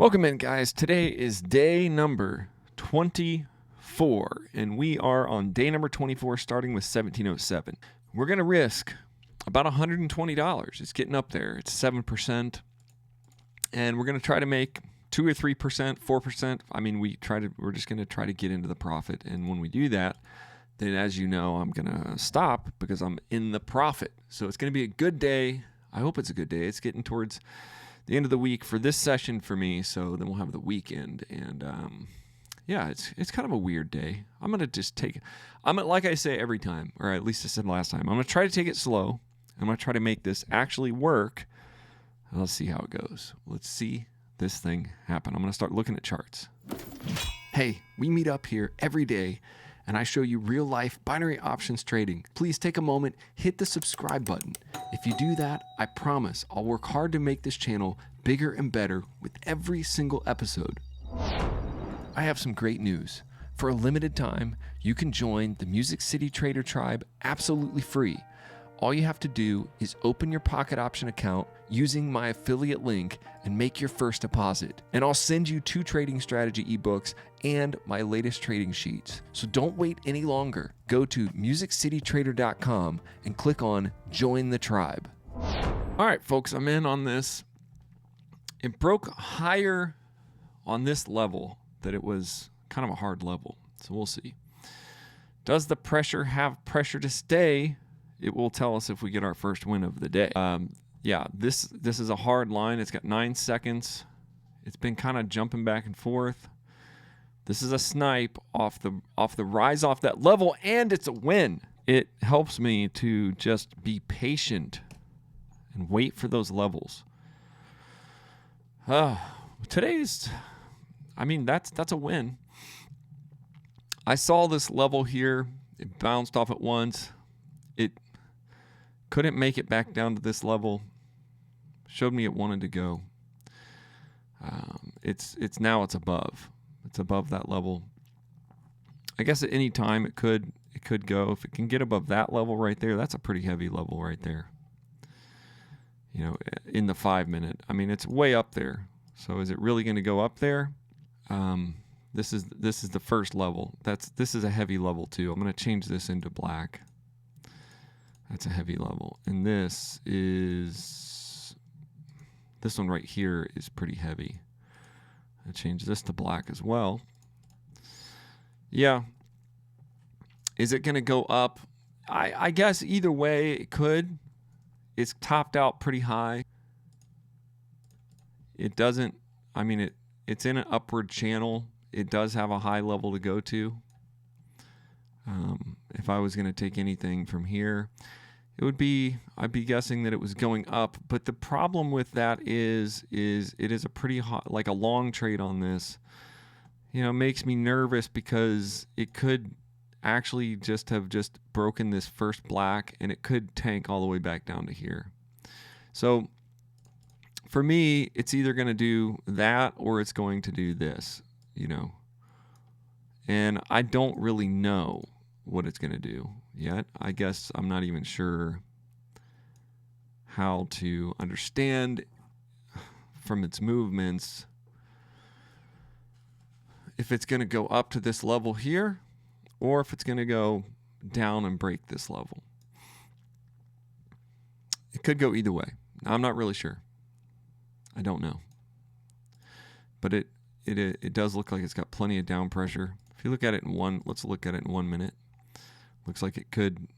Welcome in, guys. Today is day number 24, and we are on day number 24, starting with 1707. We're going to risk about $120. It's getting up there. It's 7%, and we're going to try to make 2 or 3%, 4%. I mean, we're just going to try to get into the profit, and when we do that, then as you know, I'm going to stop because I'm in the profit. So it's going to be a good day. I hope it's a good day. It's getting towards the end of the week for this session for me, so then we'll have the weekend, and yeah, it's kind of a weird day. I'm gonna just take it. Like I say every time, or at least I said last time, I'm gonna try to take it slow. I'm gonna try to make this actually work. Let's see how it goes. Let's see this thing happen. I'm gonna start looking at charts. Hey, we meet up here every day, and I show you real-life binary options trading. Please take a moment, hit the subscribe button. If you do that, I promise I'll work hard to make this channel bigger and better with every single episode. I have some great news. For a limited time, you can join the Music City Trader Tribe absolutely free. All you have to do is open your pocket option account using my affiliate link and make your first deposit. And I'll send you 2 trading strategy ebooks and my latest trading sheets. So don't wait any longer. Go to musiccitytrader.com and click on Join the Tribe. All right, folks, I'm in on this. It broke higher on this level that it was kind of a hard level. So we'll see. Does the pressure have pressure to stay? It will tell us if we get our first win of the day. Yeah, this is a hard line. It's got 9 seconds. It's been kind of jumping back and forth. This is a snipe off the rise off that level, and it's a win. It helps me to just be patient and wait for those levels. That's a win. I saw this level here. It bounced off at once. It couldn't make it back down to this level. Showed me it wanted to go. It's above. It's above that level. I guess at any time it could go. If it can get above that level right there, that's a pretty heavy level right there. You know, in the 5-minute. I mean, it's way up there. So is it really going to go up there? This is the first level. This is a heavy level too. I'm going to change this into black. That's a heavy level. And this one right here is pretty heavy. I change this to black as well. Yeah. Is it going to go up? I guess either way it could. It's topped out pretty high. It doesn't, it's in an upward channel. It does have a high level to go to. If I was going to take anything from here, I'd be guessing that it was going up. But the problem with that is it is a pretty hot, like a long trade on this, makes me nervous because it could actually have broken this first black, and it could tank all the way back down to here. So for me, it's either going to do that or it's going to do this, and I don't really know what it's going to do yet. I guess I'm not even sure how to understand from its movements if it's going to go up to this level here or if it's going to go down and break this level. It could go either way. I'm not really sure. I don't know. But it does look like it's got plenty of down pressure. If you look at it let's look at it in 1 minute. Looks like it could,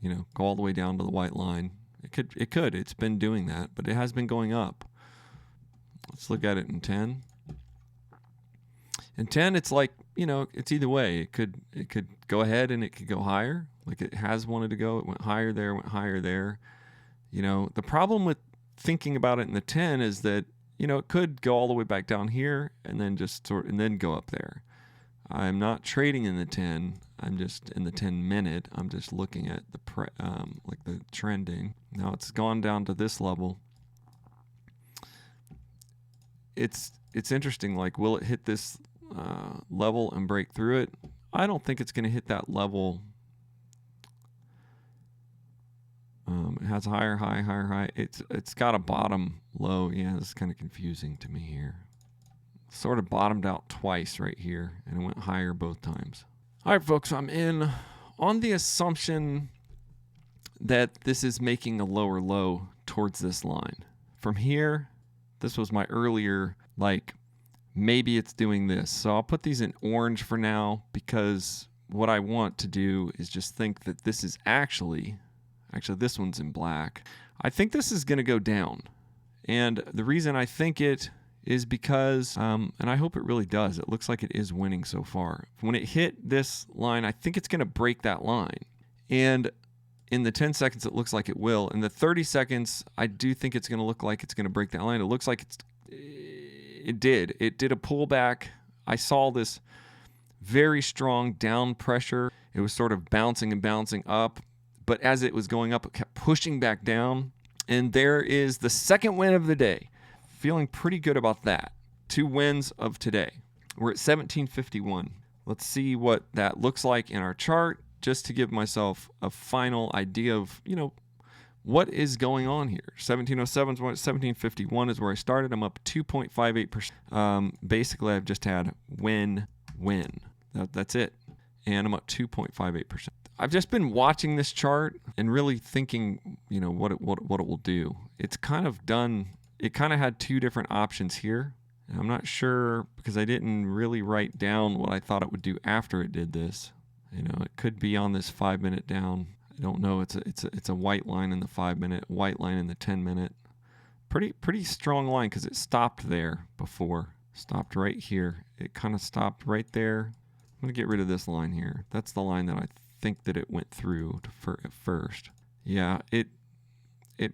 go all the way down to the white line. It could. It's been doing that, but it has been going up. Let's look at it in 10. In 10, it's like, it's either way. It could go ahead and it could go higher, like it has wanted to go. It went higher there, went higher there. The problem with thinking about it in the 10 is that, it could go all the way back down here and then and then go up there. I'm not trading in the 10. I'm just in the 10-minute. I'm just looking at the trending. Now it's gone down to this level. It's interesting. Like, will it hit this level and break through it? I don't think it's going to hit that level. It has a higher high. It's got a bottom low. Yeah, this is kind of confusing to me here. sort of bottomed out twice right here, and it went higher both times. All right, folks, I'm in on the assumption that this is making a lower low towards this line. From here, this was my earlier, like, maybe it's doing this. So I'll put these in orange for now, because what I want to do is just think that this is actually this one's in black. I think this is going to go down. And the reason I think it is because, and I hope it really does, it looks like it is winning so far. When it hit this line, I think it's going to break that line. And in the 10 seconds, it looks like it will. In the 30 seconds, I do think it's going to look like it's going to break that line. It looks like it did. It did a pullback. I saw this very strong down pressure. It was sort of bouncing and bouncing up. But as it was going up, it kept pushing back down. And there is the second win of the day. Feeling pretty good about that. 2 wins of today. We're at 1751. Let's see what that looks like in our chart, just to give myself a final idea of, what is going on here. 1707 is 1751 is where I started. I'm up 2.58%. Basically, I've just had win. That's it. And I'm up 2.58%. I've just been watching this chart and really thinking, what it will do. It's kind of done. It kind of had 2 different options here. And I'm not sure, because I didn't really write down what I thought it would do after it did this. It could be on this 5-minute down. I don't know. It's a white line in the 5-minute, white line in the 10-minute. Pretty strong line, because it stopped there before. Stopped right here. It kind of stopped right there. I'm going to get rid of this line here. That's the line that I think that it went through at first. Yeah, it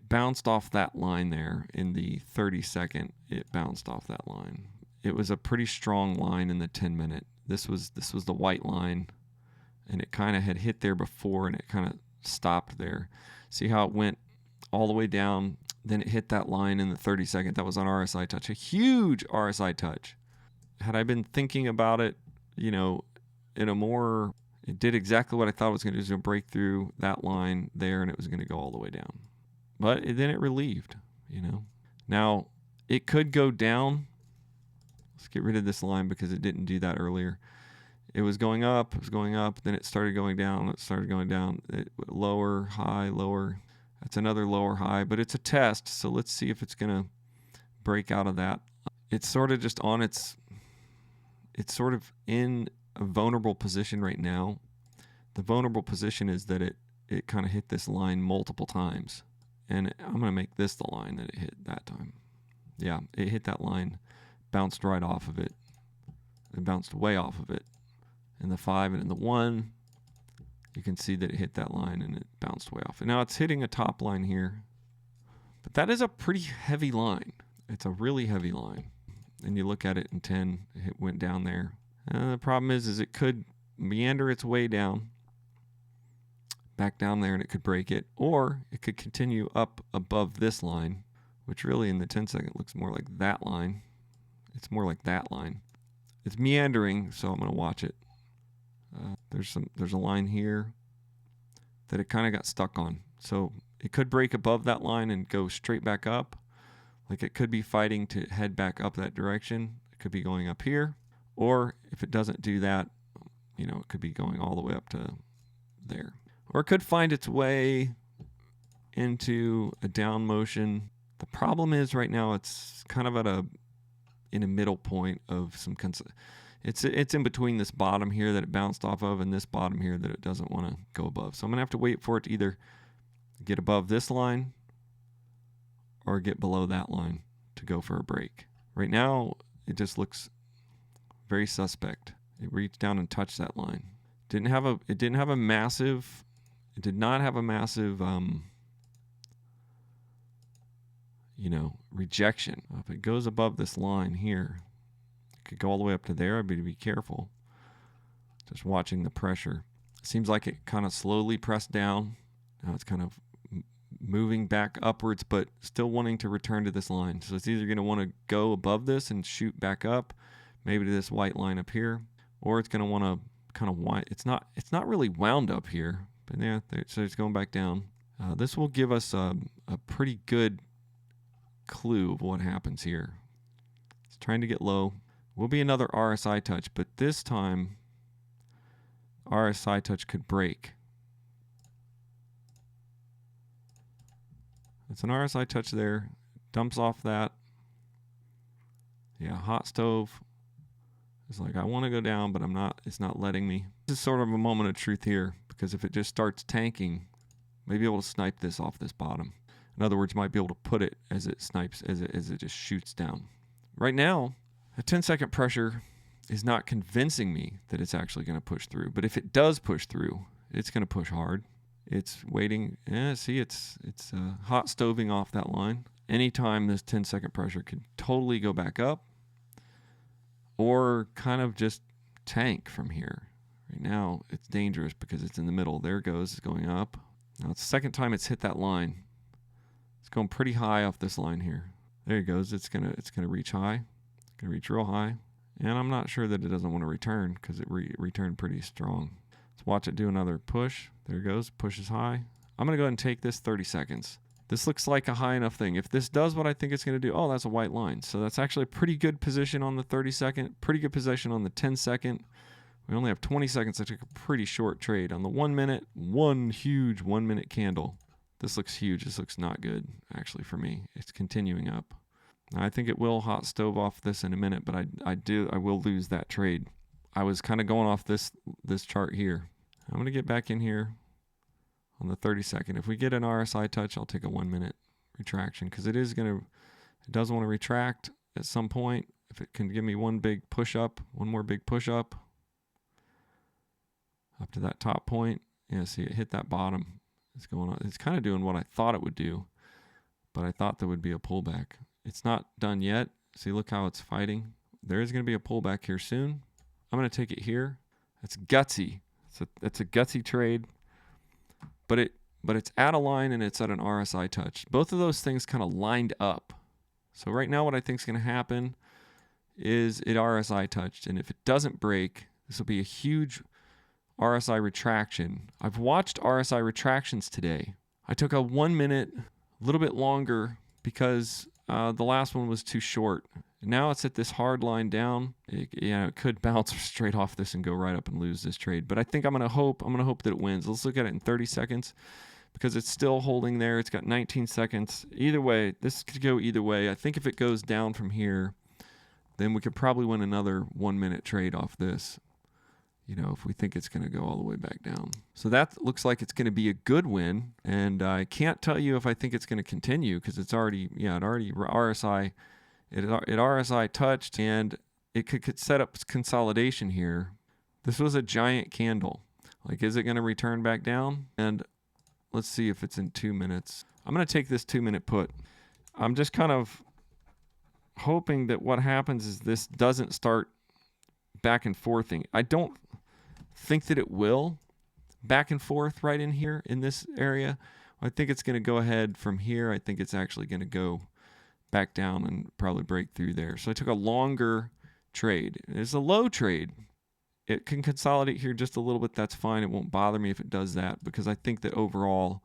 bounced off that line there in the 30-second. It bounced off that line. It was a pretty strong line in the 10-minute. This was the white line, and it kind of had hit there before, and it kind of stopped there. See how it went all the way down, then it hit that line in the 30-second. That was on RSI touch, a huge RSI touch. Had I been thinking about it, it did exactly what I thought it was going to do. It was going to break through that line there, and it was going to go all the way down. But then it relieved, Now, it could go down. Let's get rid of this line, because it didn't do that earlier. It was going up, then it started going down, lower, high, lower. That's another lower high, but it's a test, so let's see if it's going to break out of that. It's sort of just it's sort of in a vulnerable position right now. The vulnerable position is that it kind of hit this line multiple times. And I'm going to make this the line that it hit that time. Yeah, it hit that line, bounced right off of it. It bounced way off of it. In the 5 and in the 1, you can see that it hit that line and it bounced way off. And now it's hitting a top line here. But that is a pretty heavy line. It's a really heavy line. And you look at it in 10, it went down there. The problem is it could meander its way down, back down there, and it could break it. Or it could continue up above this line, which really in the 10-second looks more like that line. It's more like that line. It's meandering, so I'm going to watch it. There's a line here that it kind of got stuck on. So it could break above that line and go straight back up. Like it could be fighting to head back up that direction. It could be going up here. Or if it doesn't do that, it could be going all the way up to there. Or it could find its way into a down motion. The problem is right now it's kind of in a middle point of some it's in between this bottom here that it bounced off of and this bottom here that it doesn't want to go above. So I'm going to have to wait for it to either get above this line or get below that line to go for a break. Right now, it just looks very suspect. It reached down and touched that line. It did not have a massive rejection. If it goes above this line here, it could go all the way up to there. I'd be careful. Just watching the pressure. Seems like it kind of slowly pressed down. Now it's kind of moving back upwards, but still wanting to return to this line. So it's either going to want to go above this and shoot back up, maybe to this white line up here, or it's going to want to kind of wind. It's not really wound up here, but yeah, so it's going back down. This will give us a pretty good clue of what happens here. It's trying to get low. Will be another RSI touch, but this time RSI touch could break. It's an RSI touch there. Dumps off that. Yeah, hot stove. It's like I want to go down, but I'm not. It's not letting me. This is sort of a moment of truth here, because if it just starts tanking, maybe able to snipe this off this bottom. In other words, you might be able to put it as it snipes, as it just shoots down. Right now, a 10-second pressure is not convincing me that it's actually going to push through. But if it does push through, it's going to push hard. It's waiting. Yeah, see, it's hot stoving off that line. Anytime this 10-second pressure could totally go back up or kind of just tank from here. Right now, it's dangerous because it's in the middle. There it goes. It's going up. Now, it's the second time it's hit that line. It's going pretty high off this line here. There it goes. It's gonna reach high. It's gonna reach real high. And I'm not sure that it doesn't want to return because it returned pretty strong. Let's watch it do another push. There it goes. Pushes high. I'm gonna go ahead and take this 30 seconds. This looks like a high enough thing. If this does what I think it's going to do, oh, that's a white line. So that's actually a pretty good position on the 30 second, pretty good position on the 10 second. We only have 20 seconds. I took a pretty short trade. On the 1 minute, one huge 1 minute candle. This looks huge. This looks not good, actually, for me. It's continuing up. Now, I think it will hot stove off this in a minute, but I will lose that trade. I was kind of going off this chart here. I'm going to get back in here on the 30 second. If we get an RSI touch, I'll take a 1 minute retraction because it does want to retract at some point. If it can give me one big push up, one more big push up to that top point. Yeah, see, it hit that bottom. It's going on. It's kind of doing what I thought it would do, but I thought there would be a pullback. It's not done yet. See, look how it's fighting. There is going to be a pullback here soon. I'm going to take it here. It's gutsy. It's a gutsy trade. But it's at a line and it's at an RSI touch. Both of those things kind of lined up. So right now what I think is going to happen is it RSI touched. And if it doesn't break, this will be a huge RSI retraction. I've watched RSI retractions today. I took a 1 minute, a little bit longer because the last one was too short. Now it's at this hard line down. It could bounce straight off this and go right up and lose this trade. But I think I'm gonna hope that it wins. Let's look at it in 30 seconds because it's still holding there. It's got 19 seconds. Either way, this could go either way. I think if it goes down from here, then we could probably win another 1 minute trade off this. If we think it's gonna go all the way back down. So that looks like it's gonna be a good win. And I can't tell you if I think it's gonna continue because it already RSI. It RSI touched, and it could set up consolidation here. This was a giant candle. Like, is it going to return back down? And let's see if it's in 2 minutes. I'm going to take this 2 minute put. I'm just kind of hoping that what happens is this doesn't start back and forthing. I don't think that it will back and forth right in here in this area. I think it's going to go ahead from here. I think it's actually going to go back down and probably break through there. So I took a longer trade. It's a low trade. It can consolidate here just a little bit. That's fine. It won't bother me if it does that because I think that overall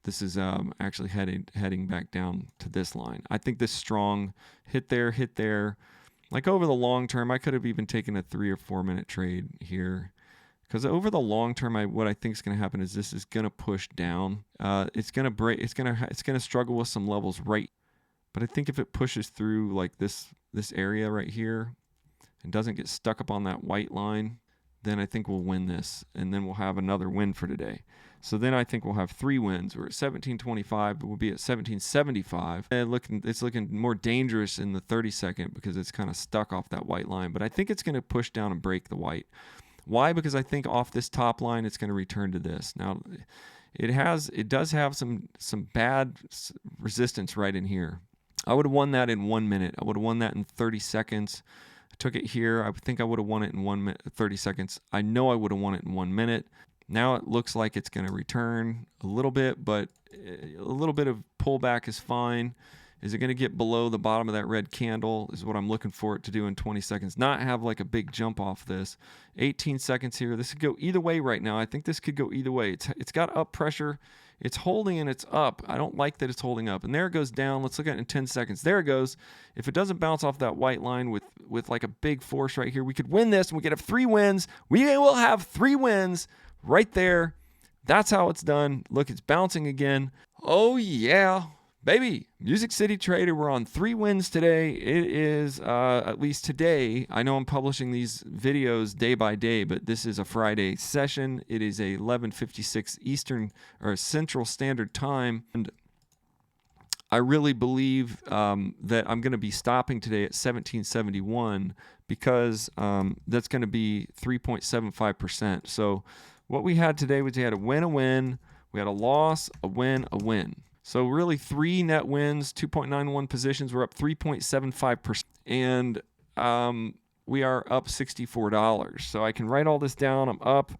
this is actually heading back down to this line. I think this strong hit there. Like over the long term, I could have even taken a 3 or 4 minute trade here. Because over the long term, what I think is going to happen is this is going to push down. It's going to break. It's going to struggle with some levels right. But I think if it pushes through like this area right here and doesn't get stuck up on that white line, then I think we'll win this. And then we'll have another win for today. So then I think we'll have 3 wins. We're at 1725, but we'll be at 1775. And it's looking more dangerous in the 30 second because it's kind of stuck off that white line. But I think it's going to push down and break the white. Why? Because I think off this top line, it's going to return to this. Now, it does have some bad resistance right in here. I would have won that in 1 minute. I would have won that in 30 seconds. I took it here. I think I would have won it in 1 minute, 30 seconds. I know I would have won it in 1 minute. Now it looks like it's going to return a little bit, but a little bit of pullback is fine. Is it going to get below the bottom of that red candle is what I'm looking for it to do in 20 seconds. Not have like a big jump off this. 18 seconds here. This could go either way right now. I think this could go either way. It's got up pressure It's holding and it's up. I don't like that it's holding up. And there it goes down. Let's look at it in 10 seconds. There it goes. If it doesn't bounce off that white line with like a big force right here, we could win this and we could have 3 wins. We will have 3 wins right there. That's how it's done. Look, it's bouncing again. Oh, yeah. Baby, Music City Trader, we're on 3 wins today. It is, at least today, I know I'm publishing these videos day by day, but this is a Friday session. It is a 11:56 Eastern or Central Standard Time, and I really believe that I'm going to be stopping today at 1771 because that's going to be 3.75%. So what we had today was we had a win, we had a loss, a win, a win. So really 3 net wins, 2.91 positions. We're up 3.75%. And we are up $64. So I can write all this down. I'm up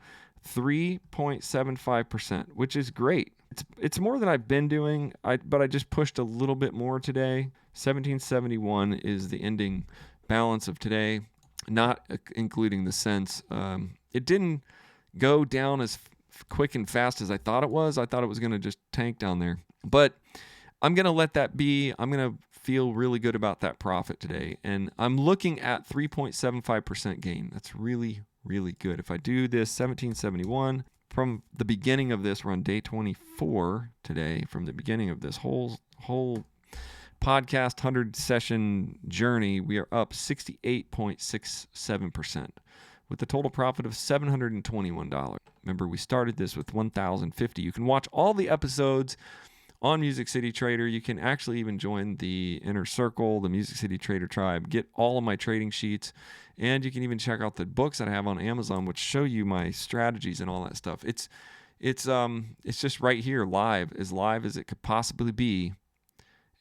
3.75%, which is great. It's more than I've been doing, but I just pushed a little bit more today. 1771 is the ending balance of today, not including the cents. It didn't go down as quick and fast as I thought it was. I thought it was going to just tank down there. But I'm going to let that be. I'm going to feel really good about that profit today. And I'm looking at 3.75% gain. That's really, really good. If I do this 1771 from the beginning of this, we're on day 24 today. From the beginning of this whole podcast 100 session journey, we are up 68.67% with a total profit of $721. Remember, we started this with $1,050. You can watch all the episodes on Music City Trader. You can actually even join the inner circle, the Music City Trader tribe, get all of my trading sheets, and you can even check out the books that I have on Amazon, which show you my strategies and all that stuff. It's just right here, live as it could possibly be,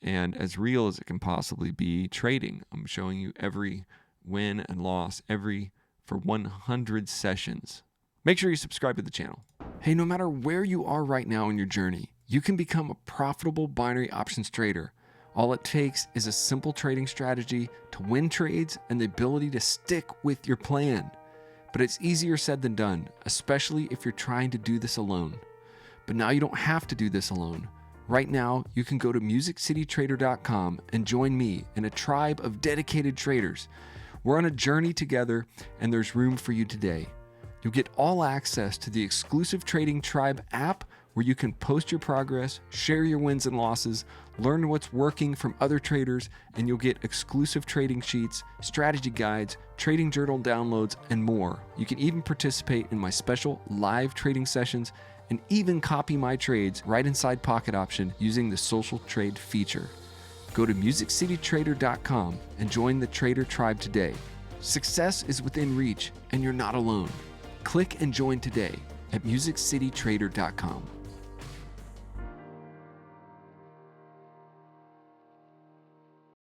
and as real as it can possibly be trading. I'm showing you every win and loss, for 100 sessions. Make sure you subscribe to the channel. Hey, no matter where you are right now in your journey, you can become a profitable binary options trader. All it takes is a simple trading strategy to win trades and the ability to stick with your plan. But it's easier said than done, especially if you're trying to do this alone. But now you don't have to do this alone. Right now, you can go to musiccitytrader.com and join me in a tribe of dedicated traders. We're on a journey together, and there's room for you today. You'll get all access to the exclusive Trading Tribe app where you can post your progress, share your wins and losses, learn what's working from other traders, and you'll get exclusive trading sheets, strategy guides, trading journal downloads, and more. You can even participate in my special live trading sessions and even copy my trades right inside Pocket Option using the Social Trade feature. Go to musiccitytrader.com and join the Trader Tribe today. Success is within reach, and you're not alone. Click and join today at musiccitytrader.com.